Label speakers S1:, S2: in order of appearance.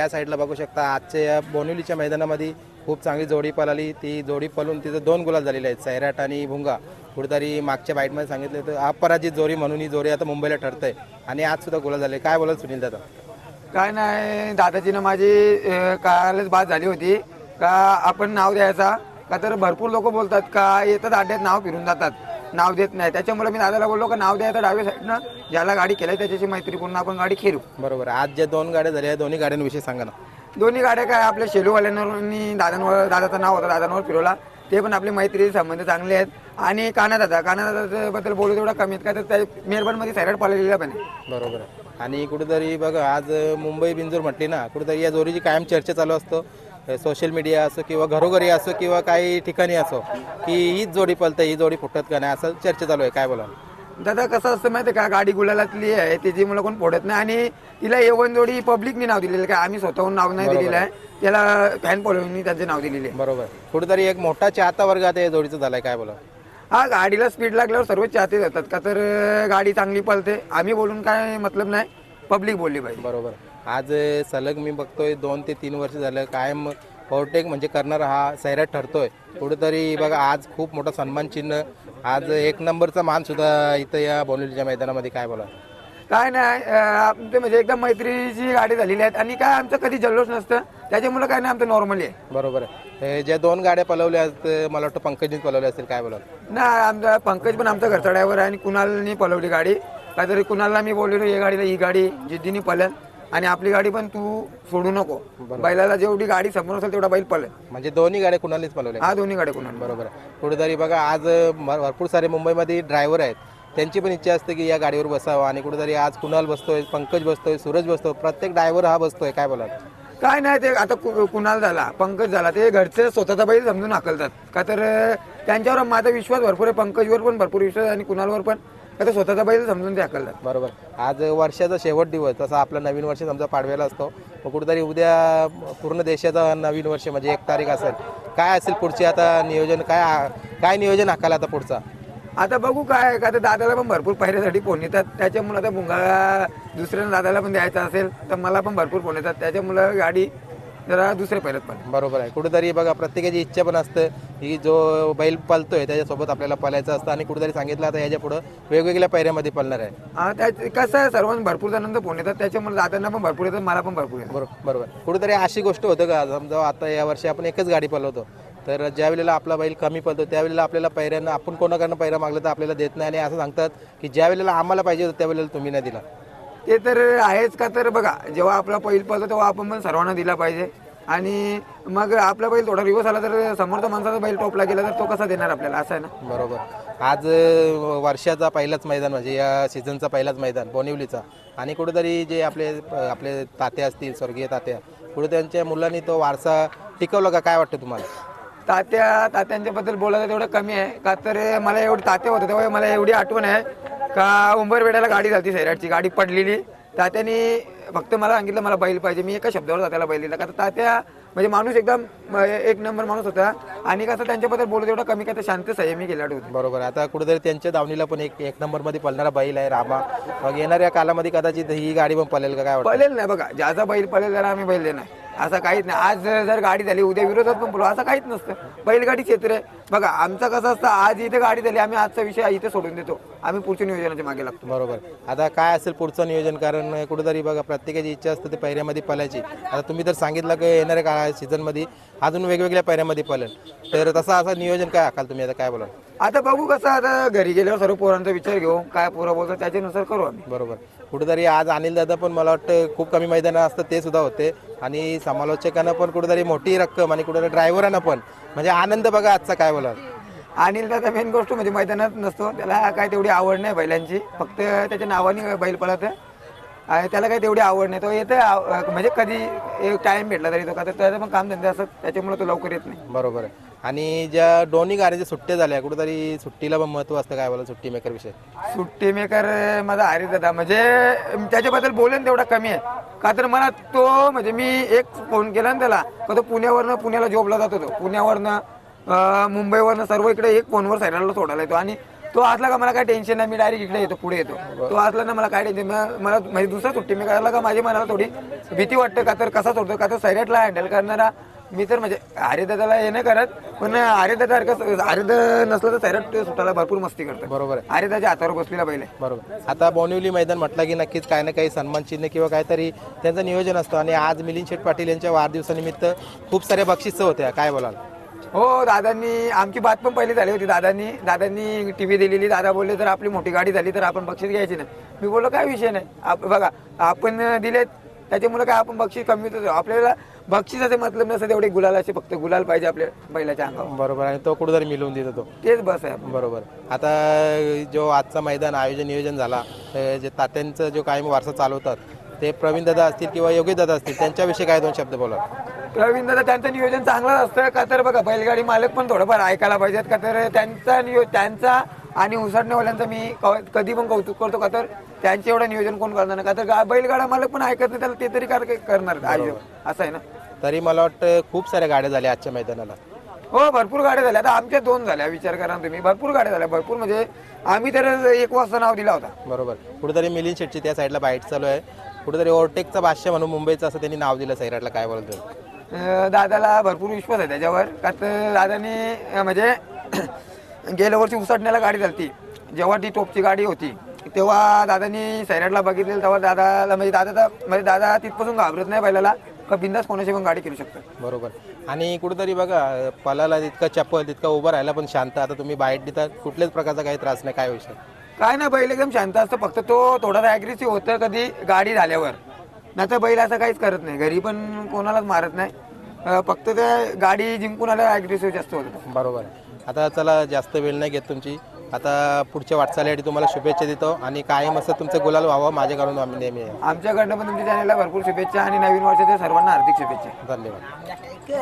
S1: या साईडला बघू शकता आजच्या या बोनिवलीच्या मैदानामध्ये खूप चांगली जोडी पळाली. ती जोडी पळून तिथं 2 गुलाल झालेले आहेत, सैराट आणि भुंगा. कुठेतरी मागच्या बाईटमध्ये सांगितलं तर अपराजित जोडी म्हणून ही जोडी आता मुंबईला ठरतंय आणि आज सुद्धा गुलाल झाले. काय बोलाल सुनील दादा?
S2: काय नाही, दादाजीनं माझी कालच बात झाली होती का आपण नाव द्यायचा का, तर भरपूर लोक बोलतात का येतात अड्ड्यात नाव फिरून जातात, नाव देत नाही. त्याच्यामुळे मी दादाला बोललो का नाव द्यायचं डाव्या साईडनं, ज्याला गाडी केली त्याच्याशी मैत्री करून आपण गाडी खेळू.
S1: बरोबर. आज ज्या 2 गाड्या झाल्या दोन्ही गाड्यांविषयी सांगा ना.
S2: दोन्ही गाड्या काय आपल्या शेलूवाल्यांनी दादाचं नाव होतं, दादांवर फिरवला. ते पण आपली मैत्री संबंध चांगले आहेत. आणि कानादाबद्दल बोलू तेवढा कमी आहेत का, तर त्या मेरबनमध्ये सैराट पाळलेला पण आहे.
S1: बरोबर. आणि कुठेतरी बघा आज मुंबई बिंजोर म्हटली ना, कुठेतरी या जोडीची कायम चर्चा चालू असतो, सोशल मीडिया असो किंवा घरोघरी असो किंवा काही ठिकाणी असो, की हीच जोडी पळते, ही जोडी फुटत का नाही, असं चर्चा चालू आहे. काय बोला
S2: दादा? कसं असतं माहिती का, गाडी गुलालातली आहे त्याची मुलं कोण फोडत नाही. आणि तिला A1 जोडी पब्लिकनी नाव दिलेलं काय, आम्ही स्वतःहून नाव नाही दिलेलं आहे, त्याला फॅन फॉलोइंगनी त्यांचे नाव दिलेले आहे.
S1: बरोबर. कुठेतरी एक मोठा चाहता वर्ग आता या जोडीचं झालाय. काय बोला?
S2: हा, गाडीला स्पीड लागल्यावर सर्व चाहते जातात का, तर गाडी चांगली पळते. आम्ही बोलून काय मतलब नाही, पब्लिक बोलली पाहिजे.
S1: बरोबर. आज सलग मी बघतोय 2 ते 3 वर्ष झालं कायम ओव्हरटेक म्हणजे करणारा हा सैराट ठरतोय. कुठेतरी बघा आज खूप मोठा सन्मान चिन्ह, आज 1 नंबरचा मान सुद्धा इथं या बोनिवलीच्या मैदानामध्ये. काय बोला?
S2: काय नाही, आमचे म्हणजे एकदम मैत्रीची गाडी झालेली आहेत आणि काय आमचं कधी जल्लोष नसतं, त्याच्यामुळे काय नाही, आमचं नॉर्मली आहे.
S1: बरोबर. ज्या 2 गाड्या पळवल्या मला वाटतं पंकजनीच पळवल्या असतील. काय बोला?
S2: ना, आमचा पंकज पण आमचा घरचा ड्रायव्हर आहे आणि कुणालनी पळवली गाडी. काहीतरी कुणालला मी बोललेलो ही गाडीला, ही गाडी जिद्दीने पळेल आणि आपली गाडी पण तू सोडू नको. बैलाला जेवढी गाडी समोर असेल तेवढा बैल पळेल.
S1: म्हणजे दोन्ही गाड्या कुणालीच पळवल्या?
S2: हा, दोन्ही गाड्या कुणाल.
S1: बरोबर. कुठेतरी बघा आज भरपूर सारे मुंबईमध्ये ड्रायव्हर आहेत, त्यांची पण इच्छा असते की या गाडीवर बसावं आणि कुठेतरी आज कुणाल बसतोय, पंकज बसतोय, सूरज बसतोय, प्रत्येक ड्रायव्हर हा बसतोय. काय बोला?
S2: काय नाही, ते आता कुणाल झाला, पंकज झाला, ते घरचे स्वतःचा बैल समजून हाकलतात का, तर त्यांच्यावर माझा विश्वास भरपूर आहे. पंकजवर पण भरपूर विश्वास आहे आणि कुणालवर पण, का तर स्वतःचा बैल समजून ते हाकलतात.
S1: बरोबर. आज वर्षाचा शेवट दिवस, तसा आपला नवीन वर्ष समजा पाडव्याला असतो, मग कुठेतरी उद्या पूर्ण देशाचा नवीन वर्ष म्हणजे 1 तारीख असेल. काय असेल पुढचे आता नियोजन, काय नियोजन हाकाल आता पुढचा?
S2: आता बघू काय का, तर दादाला पण भरपूर पायऱ्यासाठी फोन येतात, त्याच्यामुळे आता भुंगा दुसऱ्या दादाला पण द्यायचा असेल तर मला पण भरपूर फोन येतात, त्याच्यामुळे गाडी जरा दुसऱ्या पायऱ्यात पण.
S1: बरोबर आहे. कुठेतरी बघा प्रत्येकाची इच्छा पण असतं की जो बैल पळतोय त्याच्यासोबत आपल्याला पळायचं असतं आणि कुठेतरी सांगितलं आता याच्या पुढं वेगवेगळ्या पायऱ्यामध्ये पळणार आहे.
S2: हा, कसं आहे, सर्वांना भरपूर जणांना फोन येतात, त्याच्यामुळे दादांना पण भरपूर येतात, मला पण भरपूर येतात.
S1: बरोबर. कुठेतरी अशी गोष्ट होतं का, समजा आता या वर्षी आपण एकच गाडी पळवतो, तर ज्या वेळेला आपला बैल कमी पळतो त्यावेळेला आपल्याला पैऱ्यांना आपण कोणाकडनं पैरा मागलं तर आपल्याला देत नाही आणि असं सांगतात की ज्या वेळेला आम्हाला पाहिजे होतं त्यावेळेला तुम्ही नाही दिला.
S2: ते तर आहेच का, तर बघा जेव्हा आपला बैल पळतो तेव्हा आपण पण सर्वांना दिला पाहिजे. आणि मग आपला बैल थोडा रिवर्स आला तर समोरचा माणसाचा बैल टॉपला गेला तर तो कसा देणार आपल्याला, असं आहे ना.
S1: बरोबर. आज वर्षाचा पहिलाच मैदान म्हणजे या सीझनचा पहिलाच मैदान बोनिवलीचा, आणि कुठेतरी जे आपले तात्या असतील, स्वर्गीय तात्या, कुठे त्यांच्या मुलांनी तो वारसा टिकवला का? काय वाटतं तुम्हाला?
S2: तात्यांच्याबद्दल बोलायला तेवढं कमी आहे का, तर मला एवढी तात्या होतं तेव्हा मला एवढी आठवण आहे का, उंबरवेड्याला गाडी झाली सैराटची, गाडी पडलेली. तात्याने फक्त मला सांगितलं मला बैल पाहिजे, मी एका शब्दावर तात्याला बैल दिला का, तर तात्या म्हणजे माणूस एकदम 1 नंबर माणूस होता. आणि कसं त्यांच्याबद्दल बोलत एवढं कमी का, तर शांत संयमी खेळाडू होते.
S1: बरोबर. आता कुठेतरी त्यांच्या दावणीला पण एक नंबरमध्ये पळणारा बैल आहे रामा. मग येणाऱ्या कालामध्ये कदाचित ही गाडी पण पळेल का? काय वाटतं?
S2: पळेल नाही, बघा ज्याचा बैल पळेल त्याला आम्ही बैल देणार, असं काहीच नाही. आज जर गाडी झाली उद्या विरोधात पण पळू असं काहीच नसतं. बैलगाडी क्षेत्र आहे बघा, आमचं कसं असतं, आज इथे गाडी झाली आम्ही आजचा विषय इथे सोडून देतो, आम्ही पुढच्या नियोजनाच्या मागे लागतो.
S1: बरोबर. आता काय असेल पुढचं नियोजन, कारण कुठेतरी बघा प्रत्येकाची इच्छा असते ते पैऱ्यामध्ये पळायची. आता तुम्ही तर सांगितलं की येणाऱ्या काळा सीझनमध्ये अजून वेगवेगळ्या पैऱ्यामध्ये पळेल, तर असं नियोजन काय आखाल तुम्ही? आता काय बोला?
S2: आता बघू कसं, आता घरी गेल्यावर सर्व पोरांचा विचार घेऊ, काय पोरं बोलतात त्याच्यानुसार करू आम्ही.
S1: बरोबर. कुठेतरी आज अनिल दादा पण मला वाटतं खूप कमी मैदानं असतात ते सुद्धा होते, आणि समालोचकांना पण कुठेतरी मोठी रक्कम आणि कुठेतरी ड्रायव्हरांना पण म्हणजे आनंद बघा आजचा. काय बोला?
S2: अनिल दादा मेन गोष्ट म्हणजे मैदानात नसतो, त्याला काय तेवढी आवड नाही बैलांची, फक्त त्याच्या नावाने बैल पळत, त्याला काही तेवढी आवड नाही. तो येतं म्हणजे कधी टाइम भेटला तरी तो का, त्याचं पण काम धंदे असतात त्याच्यामुळे तो लवकर येत नाही.
S1: बरोबर आहे. आणि ज्या दोन्ही गाड्यांच्या सुट्ट्या झाल्या कुठेतरी सुट्टीला पण महत्व असतं. काय बोला सुट्टी मेकर विषय?
S2: सुट्टी मेकर माझा हरी दादा, म्हणजे त्याच्याबद्दल बोलेन तेवढा कमी आहे का, तर मला तो म्हणजे मी एक फोन केला ना त्याला का, तो पुण्याला जॉबला जात होतो, पुण्यावरनं मुंबईवरनं सर्व इकडे एक फोनवर सैराटला सोडायला येतो. आणि तो असला का मला काय टेन्शन नाही, मी डायरेक्ट इकडे येतो, पुढे येतो. तो असला ना मला काय टेन्शन, मला म्हणजे दुसरा सुट्टी मी करायला का माझ्या मनाला थोडी भीती वाटते का तर कसा सोडतो का तर सैराटला हँडल करणारा मी तर म्हणजे आर्यदादाला हे नाही करत, पण आर्यदासारखं आर्यदा नसलं तर सैराट सुटायला भरपूर मस्ती करतो.
S1: बरोबर आहे.
S2: आर्यदाच्या हातावर बसलेला पहिले.
S1: बरोबर. आता बोनिवली मैदान म्हटलं की नक्कीच काही ना काही सन्मान चिन्ह किंवा काहीतरी त्यांचं नियोजन असतं आणि आज मिलिंद शेठ पाटील यांच्या वाढदिवसानिमित्त खूप साऱ्या बक्षिसं होत्या, काय बोलाल?
S2: हो, दादांनी आमची बात पण पहिली झाली होती. दादांनी टीव्ही दिलेली. दादा बोलले जर आपली मोठी गाडी झाली तर आपण बक्षीस घ्यायची नाही. मी बोललो काय विषय नाही, बघा आपण दिलेत त्याच्यामुळे काय आपण बक्षीस कमी होतो. आपल्याला बक्षिसाचे मतलब नसतं, तेवढे गुलाल असे फक्त गुलाल पाहिजे आपल्या बैलाच्या अंगावर.
S1: बरोबर. आणि तो कुठेतरी मिळवून देतो तो,
S2: तेच बस आहे.
S1: बरोबर. आता जो आजचा मैदान नियोजन झाला, जे तात्यांचं जो कायम वारसा चालवतात ते प्रवीण दादा असतील किंवा योगी दादा असतील, त्यांच्याविषयी काय दोन शब्द बोला?
S2: प्रवीण दादा त्यांचं नियोजन चांगलं असतं का तर बघा बैलगाडी मालक पण थोडंफार ऐकायला पाहिजेत का तर त्यांचा आणि उसटण्यावाल्यांचा मी कधी पण कौतुक करतो का तर त्यांचे एवढं नियोजन कोण करणार नाही, का तर बैलगाडा मालक पण ऐकत नाही त्याला, ते तरी करणार असं आहे ना.
S1: तरी मला वाटतं खूप साऱ्या गाड्या झाल्या आजच्या मैदानाला.
S2: हो, भरपूर गाड्या झाल्या. आता आमच्या 2 झाल्या, विचार करा ना तुम्ही. भरपूर गाड्या झाल्या, भरपूर म्हणजे आम्ही तर 1 वाजता नाव दिला होता.
S1: बरोबर. कुठेतरी मिलिंद शेटची त्या साईडला बाईट चालू आहे, कुठेतरी ओव्हरटेकचा बादशाह म्हणून मुंबईचं असं त्यांनी नाव दिलं सैराटला, काय बोलतो?
S2: दादाला भरपूर विश्वास आहे त्याच्यावर, का तर दादानी म्हणजे गेल्या वर्षी उसटण्याला गाडी झाली, जेव्हा ती टोपची गाडी होती तेव्हा दादानी सैराटला बघितलेलं, तेव्हा दादाला म्हणजे दादा तिथपासून घाबरत नाही बैलाला, का बिंदास कोणाशी पण गाडी खेळू शकतो.
S1: बरोबर. आणि कुठेतरी बघा पलाला तितका चप्पल, तितका उभं राहायला पण शांत. आता तुम्ही बाईट देता, कुठल्याच प्रकारचा काही त्रास नाही, काय विषय?
S2: काय नाही, बैल एकदम शांत असतं, फक्त तो थोडासा ॲग्रेसिव्ह होतं कधी गाडी झाल्यावर, नाही तर बैल असं काहीच करत नाही, घरी पण कोणालाच मारत नाही, फक्त त्या गाडी जिंकून आल्यावर ॲग्रेसिव्ह जास्त होतं.
S1: बरोबर. आता चला जास्त वेळ नाही घेत तुमची, आता पुढच्या वाटचालीसाठी तुम्हाला शुभेच्छा देतो आणि कायम असं तुमचं गुलाल व्हावं माझ्याकडून आम्ही नेहमी आहे.
S2: आमच्याकडनं पण तुमच्या चॅनलला भरपूर शुभेच्छा आणि नवीन वर्षाच्या सर्वांना हार्दिक शुभेच्छा.
S1: धन्यवाद.